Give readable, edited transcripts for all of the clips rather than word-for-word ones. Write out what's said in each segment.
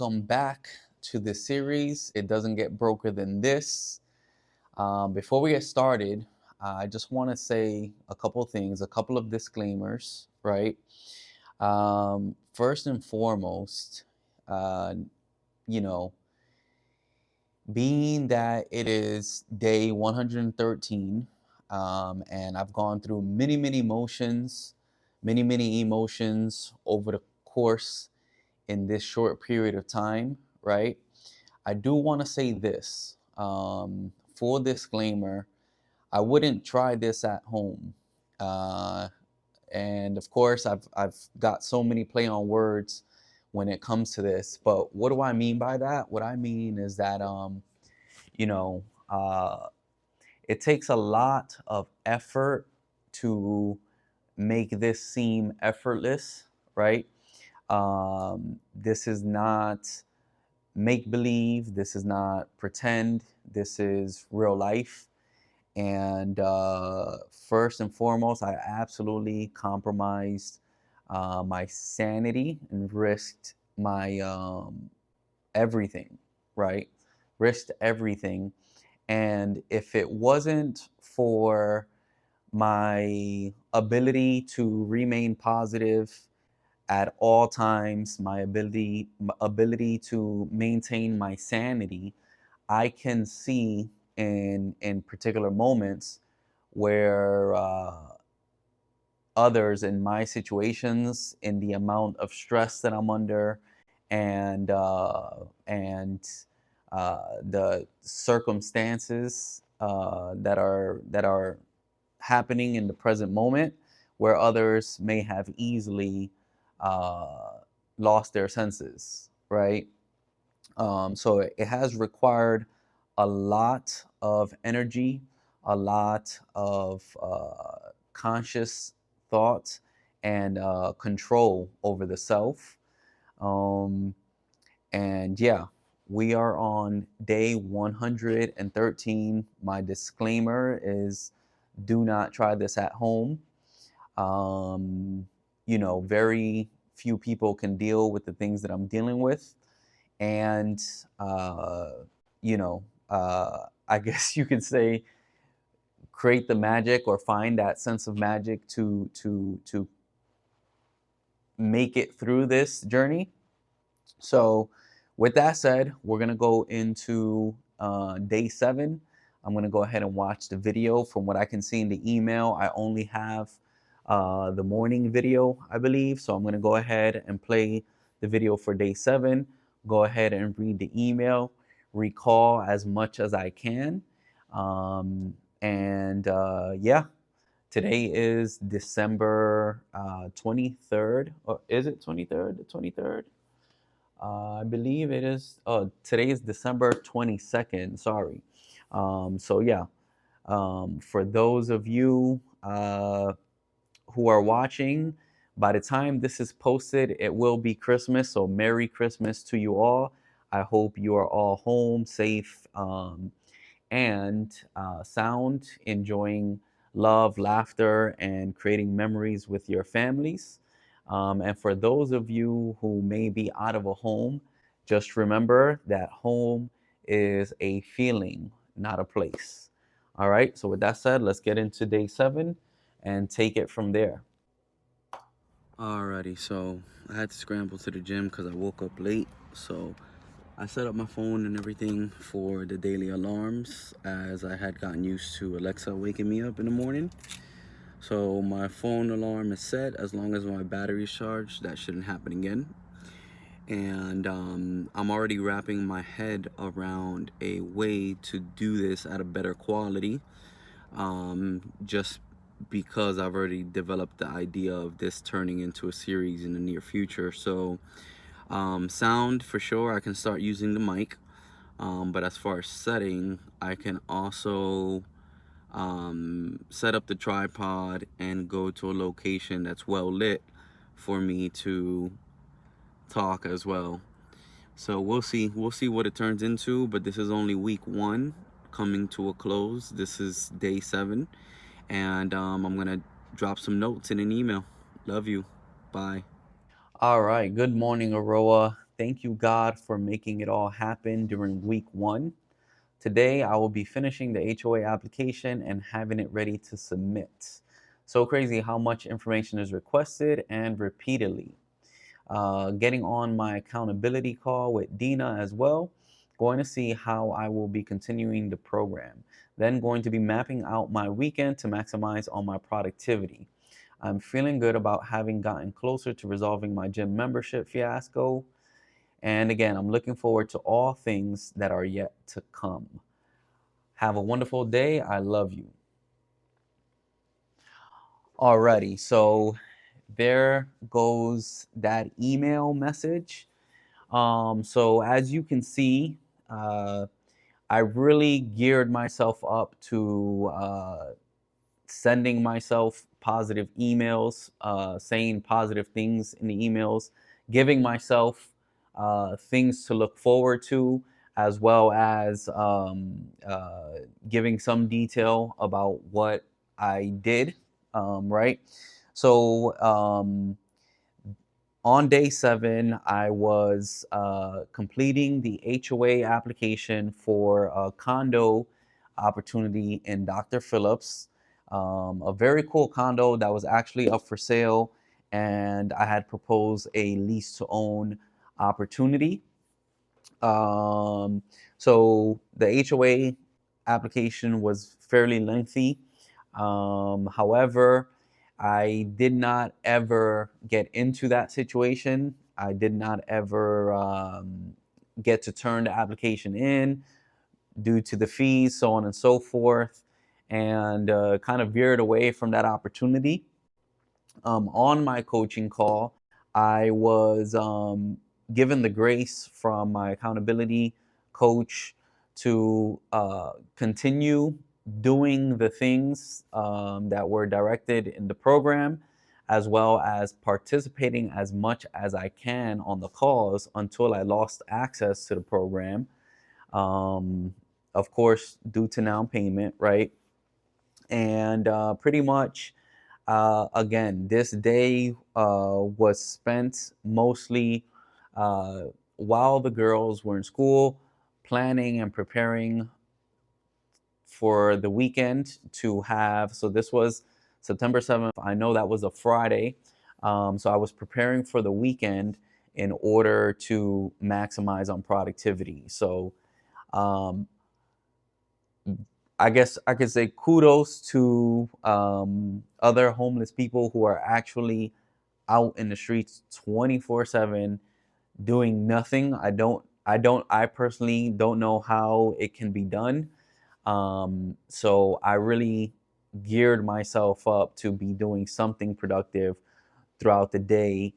welcome back to this series. It doesn't get broker than this. Before we get started, I just want to say a couple things, a couple of disclaimers, right? First and foremost, uh, you know, being that it is day 113, and I've gone through many emotions over the course in this short period of time, right? I do want to say this. Full disclaimer, I wouldn't try this at home. Uh, and of course, I've got so many play on words when it comes to this. But what do I mean by that? What I mean is that, you know, uh, it takes a lot of effort to make this seem effortless, right? This is not make believe. This is not pretend. This is real life. And first and foremost, I absolutely compromised my sanity and risked my everything, right? Risked everything. And if it wasn't for my ability to remain positive at all times, my ability to maintain my sanity, I can see in particular moments where others in my situations, in the amount of stress that I'm under, and the circumstances that are happening in the present moment, where others may have easily uh, lost their senses, right? So it has required a lot of energy, a lot of conscious thought, and control over the self. Um, and yeah, we are on day 113. My disclaimer is do not try this at home. Very few people can deal with the things that I'm dealing with. And, I guess you could say create the magic or find that sense of magic to make it through this journey. So with that said, we're going to go into day 7. I'm going to go ahead and watch the video. From what I can see in the email, I only have the morning video, I believe. So I'm going to go ahead and play the video for day 7. Go ahead and read the email, recall as much as I can. Yeah, today is December 23rd. Or is it 23rd? The 23rd? I believe it is. Oh, today is December 22nd. Sorry. So yeah, for those of you who are watching, by the time this is posted, it will be Christmas. So Merry Christmas to you all. I hope you are all home, safe, and sound, enjoying love, laughter, and creating memories with your families. And for those of you who may be out of a home, just remember that home is a feeling, not a place. All right, so with that said, let's get into day 7 and take it from there. Alrighty, so I had to scramble to the gym because I woke up late. So I set up my phone and everything for the daily alarms, as I had gotten used to Alexa waking me up in the morning. So my phone alarm is set. As long as my battery's charged, that shouldn't happen again. And I'm already wrapping my head around a way to do this at a better quality, just because I've already developed the idea of this turning into a series in the near future. So sound, for sure, I can start using the mic. But as far as setting, I can also set up the tripod and go to a location that's well lit for me to talk as well. So we'll see what it turns into, but this is only week 1 coming to a close. This is day 7, and I'm gonna drop some notes in an email. Love you. Bye. All right. Good morning, Aroa. Thank you, God, for making it all happen during week 1. Today, I will be finishing the HOA application and having it ready to submit. So crazy how much information is requested and repeatedly. Getting on my accountability call with Dina as well, going to see how I will be continuing the program. Then going to be mapping out my weekend to maximize on my productivity. I'm feeling good about having gotten closer to resolving my gym membership fiasco. And again, I'm looking forward to all things that are yet to come. Have a wonderful day. I love you. Alrighty, so there goes that email message. So as you can see, I really geared myself up to sending myself positive emails, saying positive things in the emails, giving myself things to look forward to, as well as giving some detail about what I did, right? So, on day 7, I was completing the HOA application for a condo opportunity in Dr. Phillips, a very cool condo that was actually up for sale, and I had proposed a lease to own opportunity. Um, so the HOA application was fairly lengthy. However, I did not ever get into that situation. I did not ever get to turn the application in due to the fees, so on and so forth, and kind of veered away from that opportunity. On my coaching call, I was given the grace from my accountability coach to continue doing the things that were directed in the program, as well as participating as much as I can on the calls until I lost access to the program. Um, of course, due to non payment, right? And pretty much again, this day was spent mostly uh, while the girls were in school, planning and preparing for the weekend to have. So this was September 7th. I know that was a Friday. So I was preparing for the weekend in order to maximize on productivity. So um, I guess I could say kudos to other homeless people who are actually out in the streets 24/7 doing nothing. I personally don't know how it can be done. So I really geared myself up to be doing something productive throughout the day,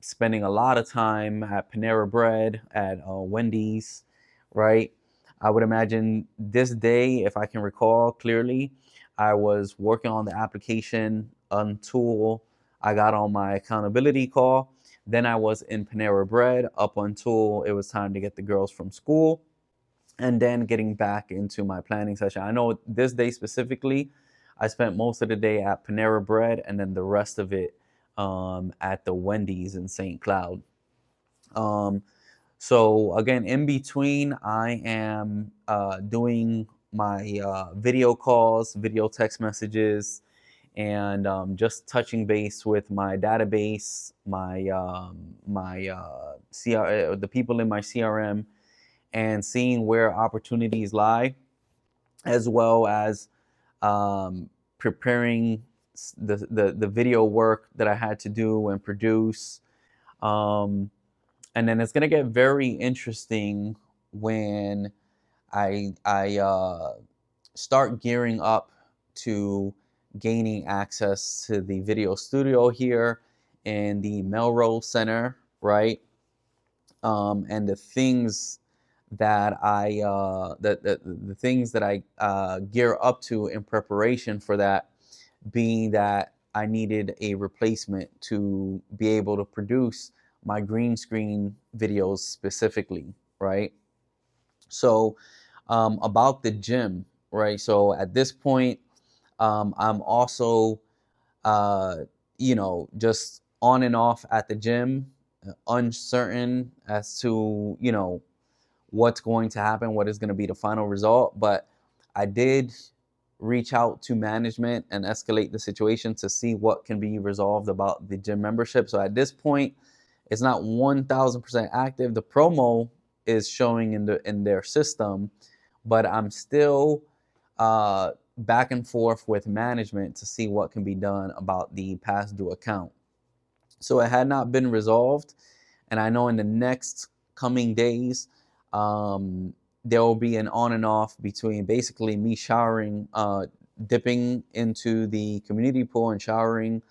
spending a lot of time at Panera Bread, at Wendy's, right? I would imagine this day, if I can recall clearly, I was working on the application until I got on my accountability call. Then I was in Panera Bread up until it was time to get the girls from school, and then getting back into my planning session. I know this day specifically, I spent most of the day at Panera Bread and then the rest of it at the Wendy's in St. Cloud. Um, so again, in between, I am doing my video calls, video text messages, and just touching base with my database, the people in my CRM, and seeing where opportunities lie, as well as preparing the video work that I had to do and produce. And then it's gonna get very interesting when I start gearing up to gaining access to the video studio here in the Melrose Center, right? And the things that the things that I gear up to in preparation for that, being that I needed a replacement to be able to produce my green screen videos specifically, right? So about the gym, right? So at this point, I'm also, uh, just on and off at the gym. uncertain as to, what's going to happen, what is going to be the final result. But I did reach out to management and escalate the situation to see what can be resolved about the gym membership. So at this point, it's not 1000% active. The promo is showing in their system, but I'm still back and forth with management to see what can be done about the past due account. So it had not been resolved, and I know in the next coming days, there will be an on and off between basically me showering, dipping into the community pool and showering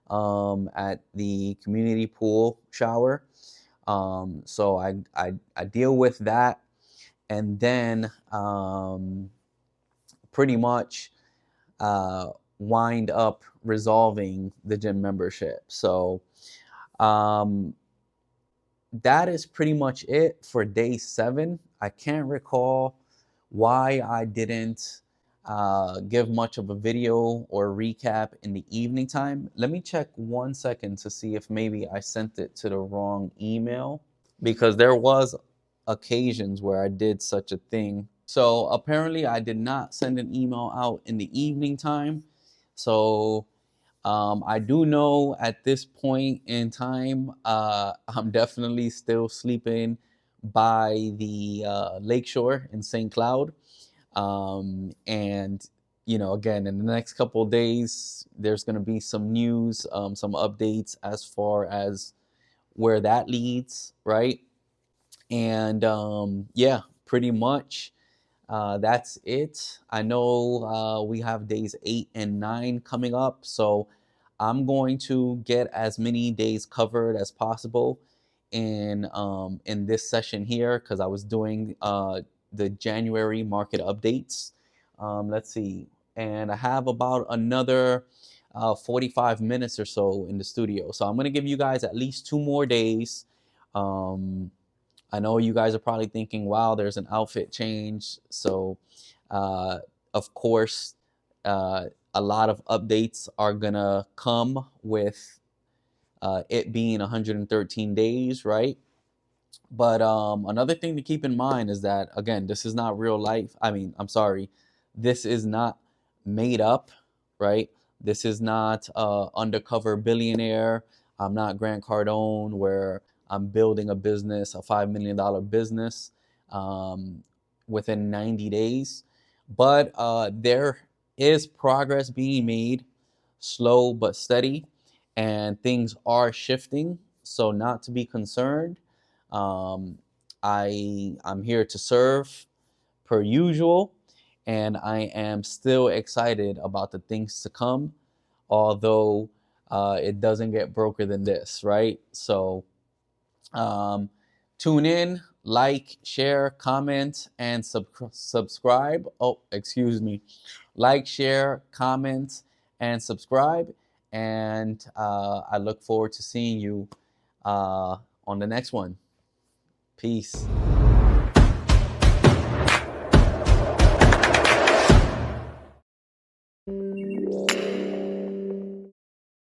at the community pool shower. So I deal with that, and then pretty much wind up resolving the gym membership. So that is pretty much it for day 7. I can't recall why I didn't give much of a video or recap in the evening time. Let me check 1 second to see if maybe I sent it to the wrong email, because there was occasions where I did such a thing. So apparently I did not send an email out in the evening time. So I do know at this point in time, I'm definitely still sleeping by the lakeshore in St. Cloud. And, again, in the next couple of days, there's going to be some news, some updates as far as where that leads, right? And yeah, pretty much that's it. I know we have days 8 and 9 coming up, so I'm going to get as many days covered as possible in this session here, because I was doing the January market updates. Let's see, and I have about another 45 minutes or so in the studio, so I'm going to give you guys at least 2 more days. I know you guys are probably thinking, wow, there's an outfit change. So, of course, a lot of updates are going to come with it being 113 days, right? But another thing to keep in mind is that, again, this is not real life. I mean, I'm sorry, this is not made up, right? This is not undercover billionaire. I'm not Grant Cardone, where I'm building a business, a $5 million business within 90 days. But there is progress being made, slow but steady, and things are shifting. So not to be concerned. I'm here to serve per usual, and I am still excited about the things to come, although it doesn't get broker than this, right? So tune in, like, share, comment, and subscribe. Oh, excuse me. Like, share, comment, and subscribe. And I look forward to seeing you on the next one. Peace.